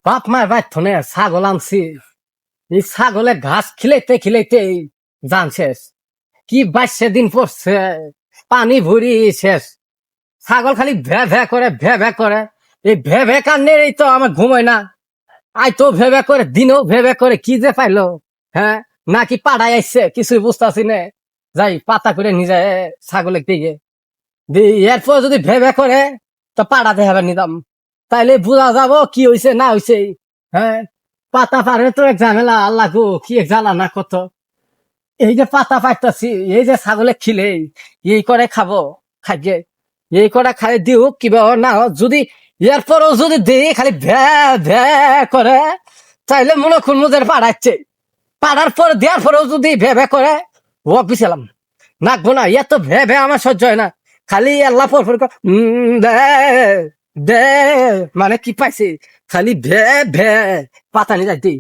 বাপ মায়ের বাইর থনে ছাগল আনছি। এই ছাগলে ঘাস খিলাইতে খিলাইতে জান শেষ। কি বাইশে দিন পড়ছে, পানি ভরি শেষ। ছাগল খালি ভে ভে করে ভে ভে করে। এই ভে ভে কান্নের এই তো আমার ঘুমায় না। আই তো ভে ভে করে, দিনেও ভে ভে করে, কি যে পাইলো। হ্যাঁ, নাকি পাড়ায় আইছে কিছুই বুঝতেছি না। যাই পাতা করে নিজে ছাগলের দিকে এরপর যদি ভে ভে করে তো পাড়াতে হবে নিদাম, তাইলে বোঝা যাবো কি হয়েছে না হয়েছে। হ্যাঁ, পাতা পারে তো এক ঝামেলা, আল্লাহ গো কি এক জ্বালা না কত। এই যে পাতা পাইতাছি, এই যে ছাগলে খিলে এই করে খাবো, খাইয়ে এই করে খাই দিও কিবা না হোক। যদি এরপরও যদি দিই খালি ভ্যা ভ্যা করে, তাইলে মনে করুন মুদের পাড়াচ্ছে। পাড়ার পর দেওয়ার পরেও যদি ভে ভে করে, ও পিছিলাম নাকবো না। এত ভে ভে আমার সহ্য হয় না। খালি আল্লাহ পর পর দে দে, মানে কি পাইছি, খালি ভে ভে। পাতা নিয়ে যাই